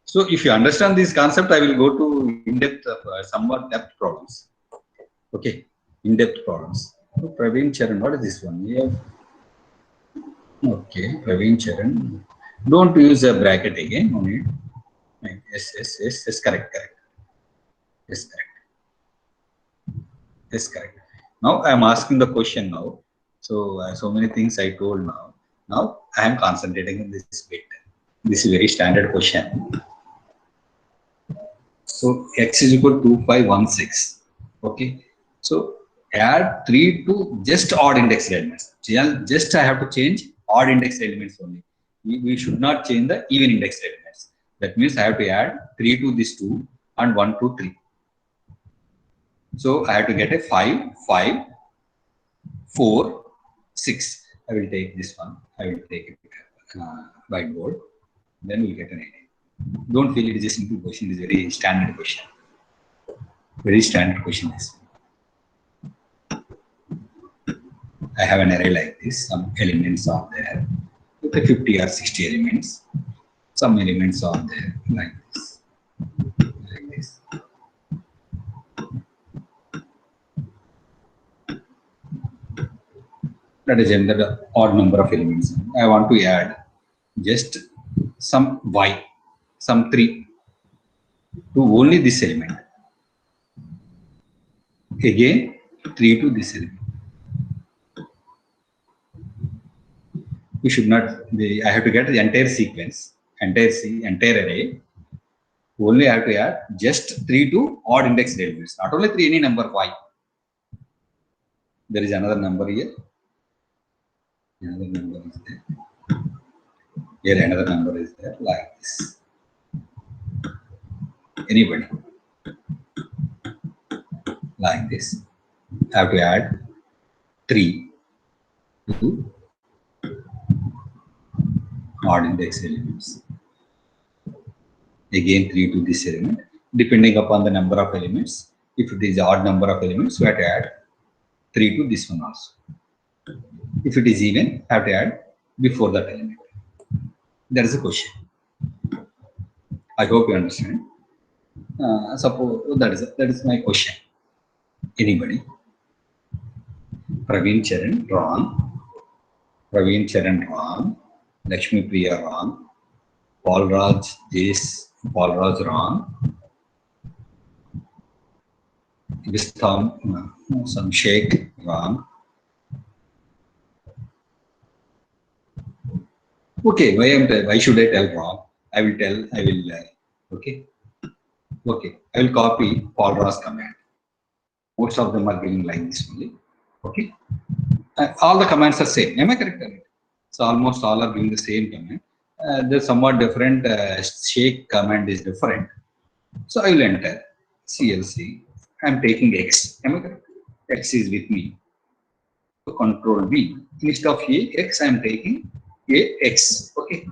So if you understand this concept, I will go to in-depth, somewhat depth problems. Okay, in-depth problems. So Praveen Charan, what is this one? Yeah. Okay, Praveen Charan. Don't use a bracket again. No need. Yes, correct. Yes, correct. Yes, correct. Now I am asking the question now. So so many things I told now. Now I am concentrating on this bit. This is very standard question. So x is equal to 2516. Okay. So add 3 to just odd index elements. Just I have to change odd index elements only. We should not change the even index elements. That means I have to add 3 to this 2 and 1 to 3. So I have to get a 5, 5, 4, 6. I will take this one. I will take it whiteboard. Then we'll get an idea. Don't feel it is a simple question. It is a very standard question. Very standard question is. I have an array like this. Some elements are there. With 50 or 60 elements. Some elements are there like this. Like this. That is the odd number of elements. I want to add just some y, some 3 to only this element. Again, 3 to this element. We should not, I have to get the entire sequence, entire array. Only I have to add just 3 to odd indexed elements. Not only 3, any number y. There is another number here. Another number is there. Here another number is there, like this. Anybody. Like this. I have to add 3 to odd index elements. Again 3 to this element. Depending upon the number of elements, if it is odd number of elements, we have to add 3 to this one also. If it is even, I have to add before that element. That is a question. I hope you understand. Suppose that is my question. Anybody? Praveen Charan wrong. Praveen Charan wrong. Lakshmi Priya wrong. Paul Raj wrong. Vistham, some Sheikh wrong. Okay, why should I tell wrong? I will tell. Okay. Okay, I will copy Paul Raj command. Most of them are giving like this only. Okay. All the commands are same. Am I correct? So almost all are giving the same command. There's somewhat different. Shake command is different. So I will enter CLC. I'm taking X. Am I correct? X is with me. So Control V. Instead of X, I'm taking AX. Okay.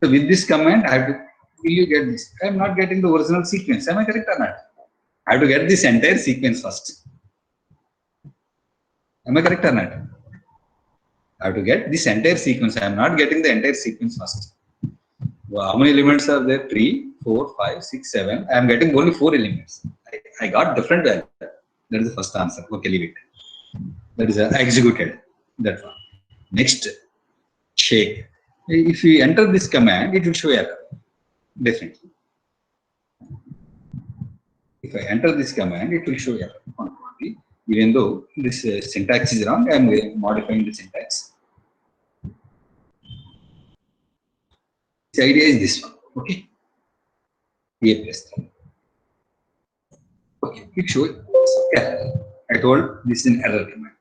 So with this command, I have to. Will you get this? I'm not getting the original sequence. Am I correct or not? I have to get this entire sequence first. Am I correct or not? I have to get this entire sequence. I am not getting the entire sequence first. Well, how many elements are there? 3, 4, 5, 6, 7. I am getting only 4 elements. I got different value. That is the first answer. Okay, leave it. That is executed. That one. Next, shake. If you enter this command, it will show error. Definitely. If I enter this command, it will show error. Even though this syntax is wrong, I am modifying the syntax. The idea is this one. Okay. A plus 3. Okay. It shows error. I told this is an error command.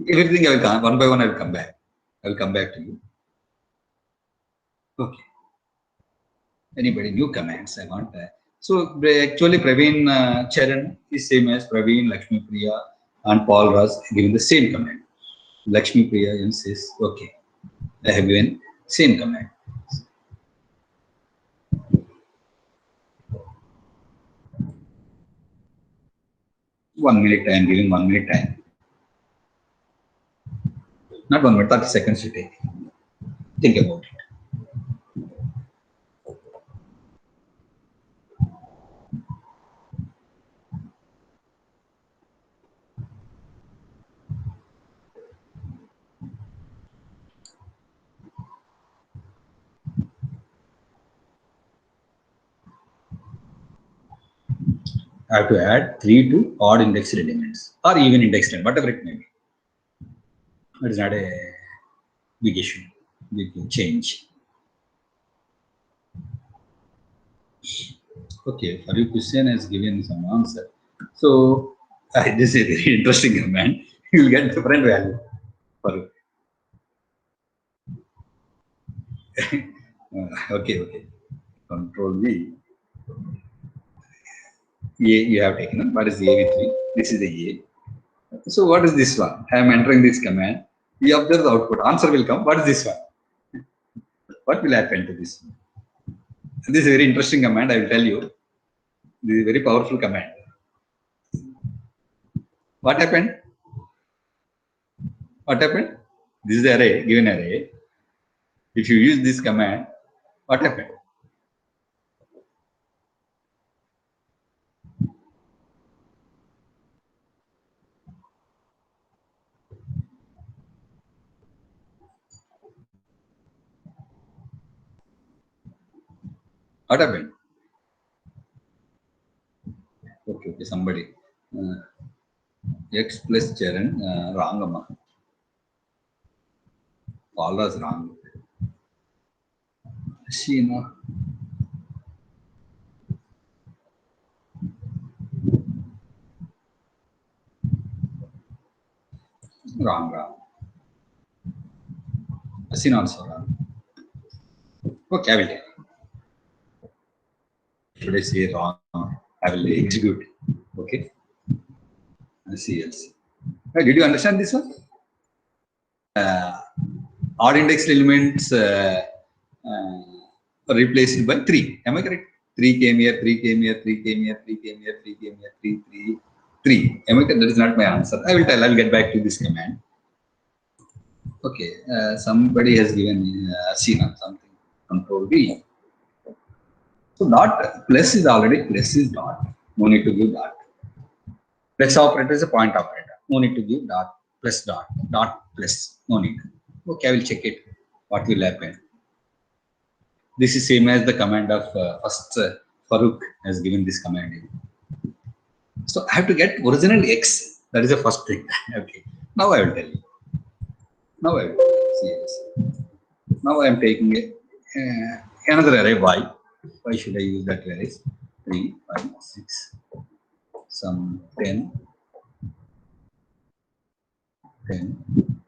Everything I will come one by one. I will come back. I will come back to you. Okay. Anybody new commands? I want that. So actually, Praveen Charan is same as Praveen, Lakshmi Priya, and Paul Raj given the same command. Lakshmi Priya says, okay, I have given same command. 1 minute time, giving 1 minute time. Not 1 minute, 30 seconds to take. Think about it. I have to add 3 to odd indexed elements or even indexed element, whatever it may be. It is not a big issue, big change. Okay, for your question has given some answer. So this is a very interesting command. You will get different value for it. Okay. Control V. A you have taken. What is the A with 3? This is the A. So what is this one? I am entering this command. You observe the output. Answer will come. What is this one? What will happen to this one? This is a very interesting command. I will tell you. This is a very powerful command. What happened? What happened? This is the array, given array. If you use this command, what happened? What happened? Okay, somebody. X plus Charan, wrong amma. All was wrong. See, no. Wrong. Sin also wrong. Okay, I will take. Should I say wrong? I will execute. Okay. See else. Did you understand this one? Odd indexed elements are replaced by 3. Am I correct? 3 came here, 3 came here, 3 came here, 3 came here, 3 came here, 3. 3. Am I correct? That is not my answer. I will tell. I'll get back to this command. Okay. Somebody has given C now something. Control V. So dot plus is already plus is dot. No need to give dot. Plus operator is a point operator. No need to give dot plus dot. Dot plus. No need. Okay, I will check it. What will happen? This is same as the command of first Farooq has given this command. So I have to get original X. That is the first thing. Okay. Now I will tell you. Now I will see this. Now I am taking another array Y. Why should I use that array? 3, 5, 6, some 10, 10,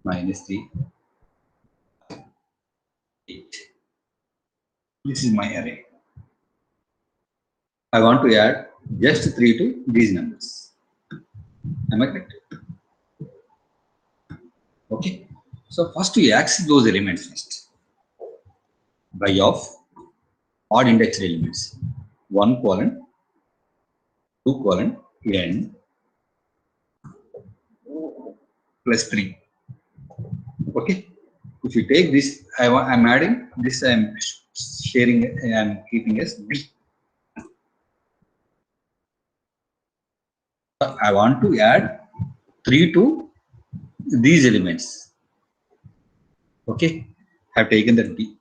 minus 3, 8. This is my array. I want to add just 3 to these numbers. Am I correct? Okay. So first we access those elements first. By of odd indexed elements. 1 colon, 2 colon, n plus 3. Okay. If you take this, I'm adding this, I'm sharing, I'm keeping as B. I want to add 3 to these elements. Okay. I've taken that B.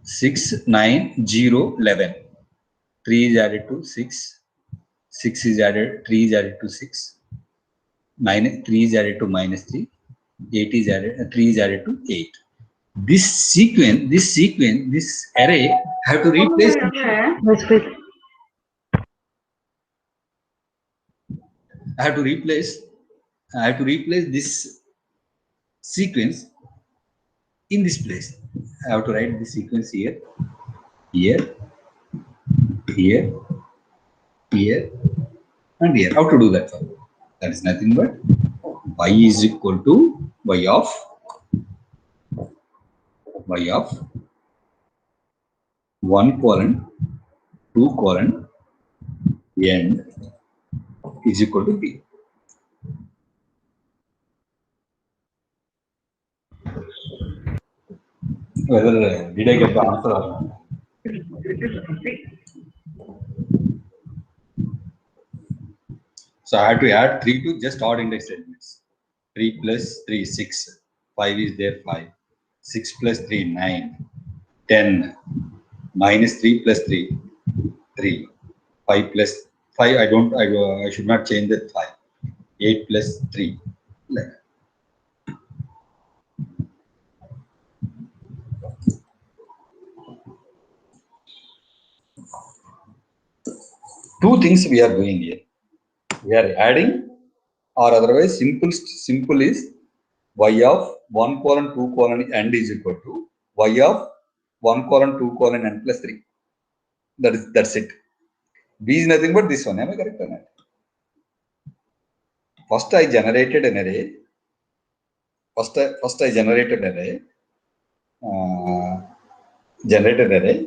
6, 9, 0, 11. 3 is added to 6. 6 is added, 3 is added to 6. 3 is added to minus 3. 8 is added, 3 is added to 8. This sequence, this array, I have to replace. I have to replace this sequence in this place. I have to write the sequence here, here, here, here, and here. How to do that? That is nothing but y is equal to y of 1 colon 2 colon n is equal to b. Whether did I get the answer or not? So I have to add 3 to just odd index elements. 3 plus 3, 6. 5 is there, 5. 6 plus 3, 9. 10. Minus 3 plus 3, 3. 5 plus 5, I should not change that 5. 8 plus 3. Like that. Two things we are doing here. We are adding, or otherwise simple is y of 1 colon 2 colon n is equal to y of 1 colon 2 colon n plus 3. That's it. B is nothing but this one. Am I correct or not? First I generated an array. First I generated an array. Generated array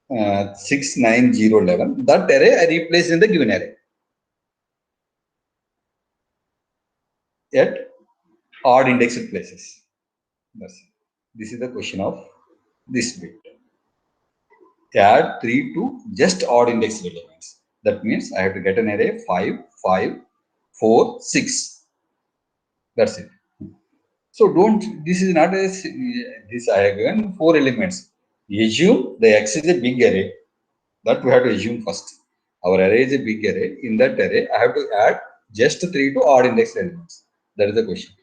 6, 9, 0, 11. That array I replaced in the given array at odd indexed places. That's it. This is the question of this bit. Add 3 to just odd indexed elements. That means I have to get an array 5, 5, 4, 6. That's it. So this is not a, this I have given 4 elements. Assume the X is a big array. That we have to assume first. Our array is a big array. In that array, I have to add just 3 to odd indexed elements. That is the question.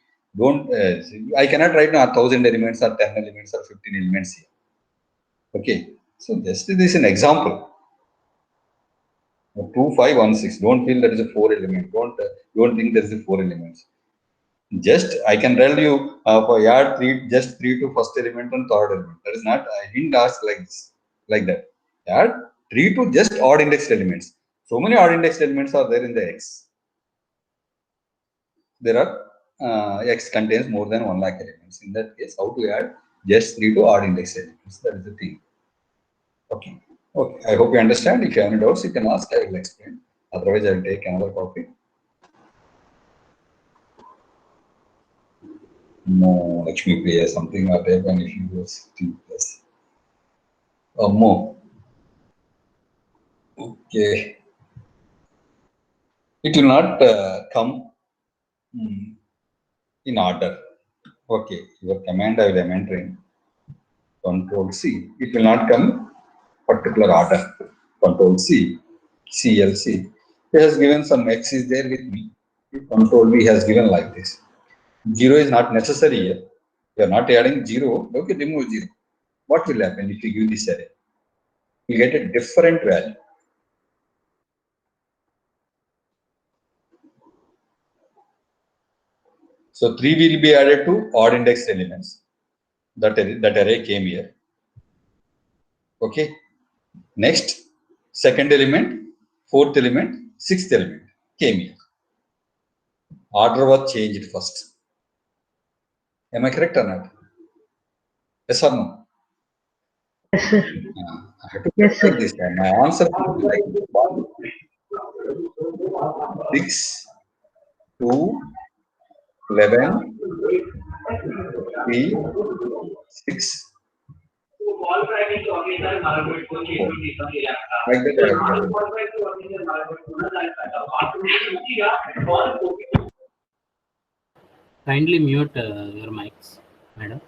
I cannot write now 1000 elements or 10 elements or 15 elements here. Okay. So just this is an example. 2, 5, 1, 6. Don't feel there is a 4 element. Don't think there is a 4 elements. Just I can tell you for add 3 just 3 to first element and third element. That is not, I didn't ask like this, like that. Add 3 to just odd indexed elements. So many odd indexed elements are there in the X. There are X contains more than 1 lakh elements. In that case, how to add just 3 to odd indexed elements? That is the thing. Okay. Okay, I hope you understand. If you have any doubts, you can ask. I will explain. Otherwise, I will take another copy. No, Lakshmi Priya, something or there when if you use T plus. More. Okay. It will not come in order. Okay, your command I will am entering. Control C. It will not come particular order. Control C. CLC. He has given some X is there with me. Control V has given like this. 0 is not necessary here. You are not adding 0. Okay, remove 0. What will happen if you give this array? You get a different value. So 3 will be added to odd indexed elements. That array came here. Okay. Next, second element, fourth element, sixth element came here. Order was changed first. Am I correct or not? Yes or no? Yes, sir. I have to Yes, sir. like this time. My answer will be like 1, 6, 2, 11, 3, 6. Like that I have to Kindly mute your mics, madam.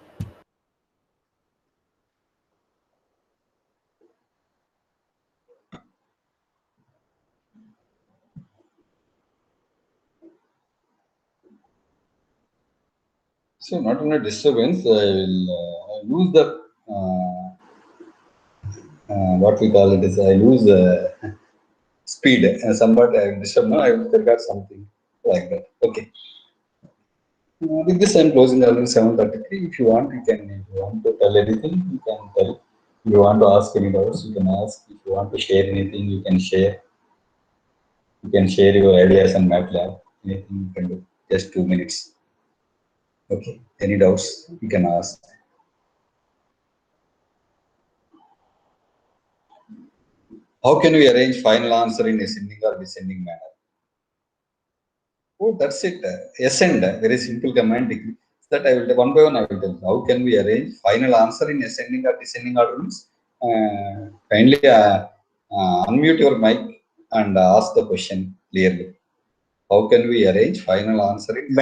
So not only disturbance, I will lose the what we call it is I lose speed. Somewhat I will disturb. No, I will forget something like that. Okay. With this, I am closing early 7:33. If you want, you can. If you want to tell anything, you can tell. If you want to ask any doubts, you can ask. If you want to share anything, you can share. You can share your ideas on MATLAB. Anything you can do. Just 2 minutes. Okay. Any doubts, you can ask. How can we arrange final answer in ascending or descending manner? Oh, that's it. Ascend, very simple command. That I will one by one. I will tell. How can we arrange final answer in ascending or descending order? Means, kindly unmute your mic and ask the question clearly. How can we arrange final answer in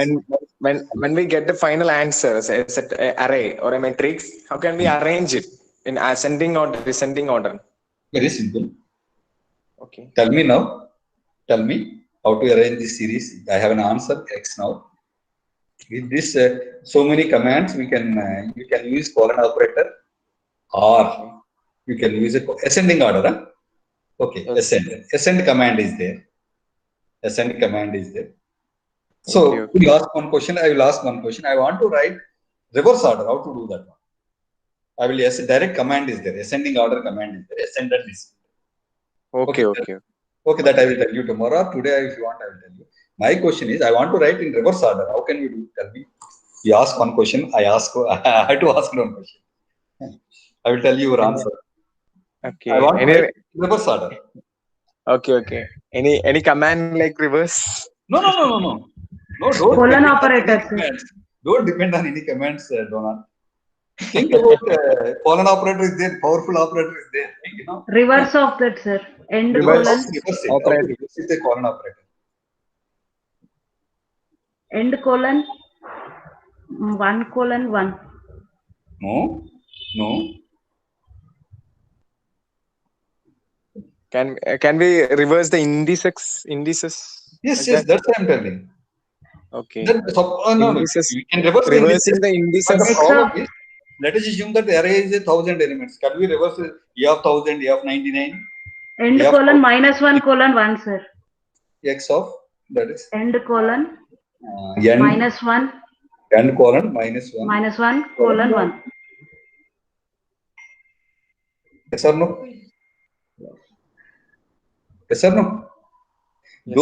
When we get the final answers as an array or a matrix, how can we arrange it in ascending or descending order? Very simple. Okay. Tell me now. Tell me how to arrange this series. I have an answer X now. With this, so many commands we can you can use colon operator, or you can use a ascending order. Huh? Okay, Yes. ascend command is there. Ascend command is there. So Okay. you ask one question, I will ask one question. I want to write reverse order. How to do that one? I will direct command is there. Ascending order command is there. Ascend and descend. Okay. Okay, that I will tell you tomorrow. Today, if you want, I will tell you. My question is, I want to write in reverse order. How can we do? Tell me. You ask one question, I ask. I have to ask one question. I will tell you your answer. Okay. I want to write in reverse order. Okay. Any command like reverse? No. No, don't Colon depend on operator, any sir. commands. Don't depend on any commands, Donald. Think about colon operator is there, powerful operator is there. You know. Reverse of that, sir. End Reverse. colon. Reverse it. Operator. Okay, reverse is a colon operator. End colon. 1:1. No. Can we reverse the indices? Yes, Like yes, that? that's what I'm telling. Okay. Then, no, Indices. we can reverse the Reversing indices. the But indices. the X problem of is, let us assume that the array is 1,000 elements. Can we reverse E of 1,000, E of 99, end E of colon -1:1, sir. X of that is End colon n -1 n colon -1 -1:1. Yes or no? Yes or no? Yes.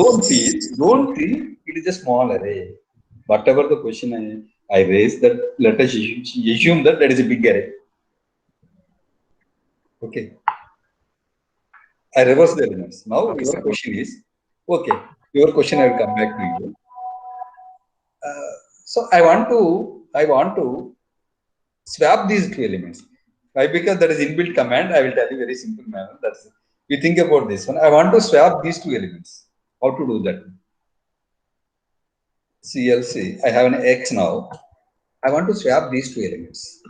Don't think it is a small array. Whatever the question I raised, that let us assume that is a big array. Okay. I reverse the elements. Now Okay, your sir. question is, okay, your question I will come back to you. So I want to swap these two elements. Why? Because that is inbuilt command. I will tell you very simple manner. That's it. We think about this one. I want to swap these two elements. How to do that? CLC. I have an X now. I want to swap these two elements.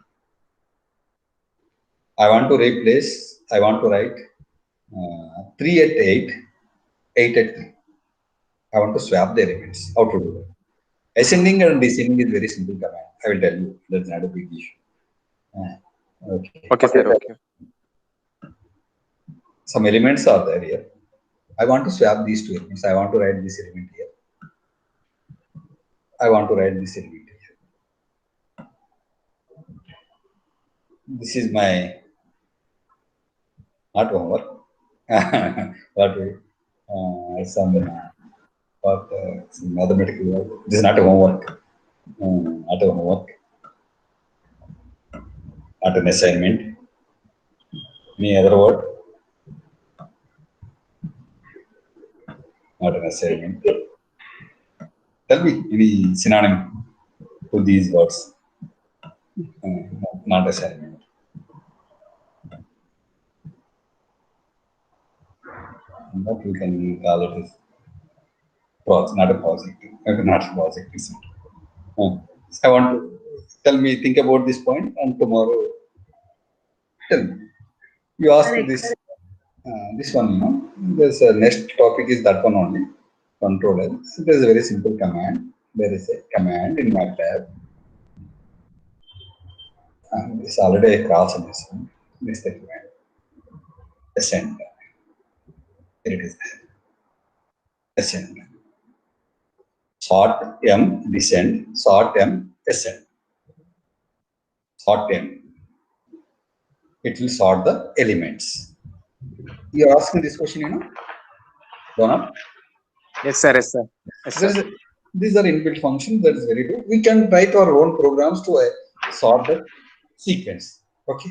I want to replace. I want to write 3 at 8, 8 at 3. I want to swap the elements. How to do that? Ascending and descending is very simple command. I will tell you. That's not a big issue. Okay. Okay, sir. Okay. Some elements are there here. I want to swap these two elements. I want to write this element here. I want to write this element here. This is my not homework. What we some mathematical work. This is not a homework. Not a homework. Not an assignment. Any other word? Not an assignment. Tell me any synonym to these words. Not assignment. What we can call it is not a project. Not a project. I want to tell me, think about this point, and tomorrow tell me. You ask this one, you know. There's a next topic is that one only. Controller. So there's a very simple command. There is a command in MATLAB. It's already a cross in this one. This is the command. Ascend. Here it is. Ascend. Sort M, descend. Sort M, ascend. Sort M. It will sort the elements. You are asking this question, you know? Donald? Yes, sir. Yes, sir. Yes, sir. These are inbuilt functions. That is very good. We can write our own programs to sort the sequence. Okay.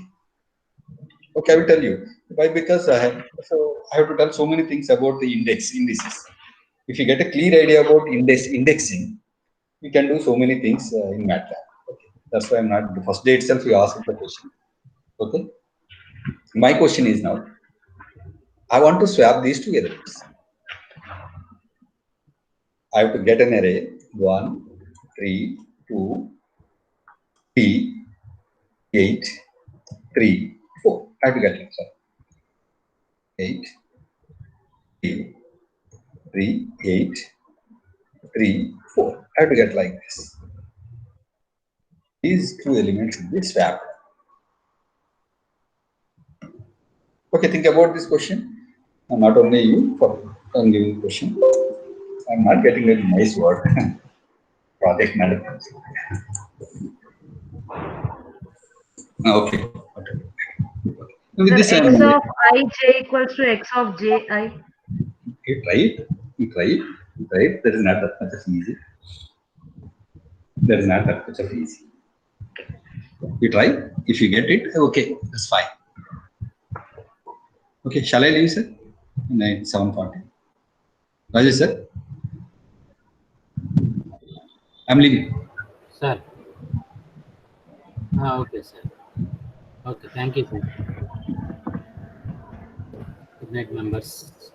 Okay, I will tell you. Why? Because I have to tell so many things about the indices. If you get a clear idea about indexing, we can do so many things in MATLAB. Okay. That's why I'm not. The first day itself, you asked the question. Okay. My question is now. I want to swap these two elements. I have to get an array 1, 3, 2, 3, 8, 3, 4. I have to get it. Sorry. 8, 3, 3, 8, 3, 4. I have to get like this. These two elements should be swapped. Okay, think about this question. And not only you, for I'm giving question. I'm not getting a nice word. Project management. Okay. With this, X of ij equals to x of ji. You try it. That is not that much of easy. That is not that much of easy. You try. If you get it, okay, that's fine. Okay, shall I leave, sir? 7:40. Rajesh, sir? I'm leaving. Sir. Okay, sir. Okay, thank you, sir. Good night, members.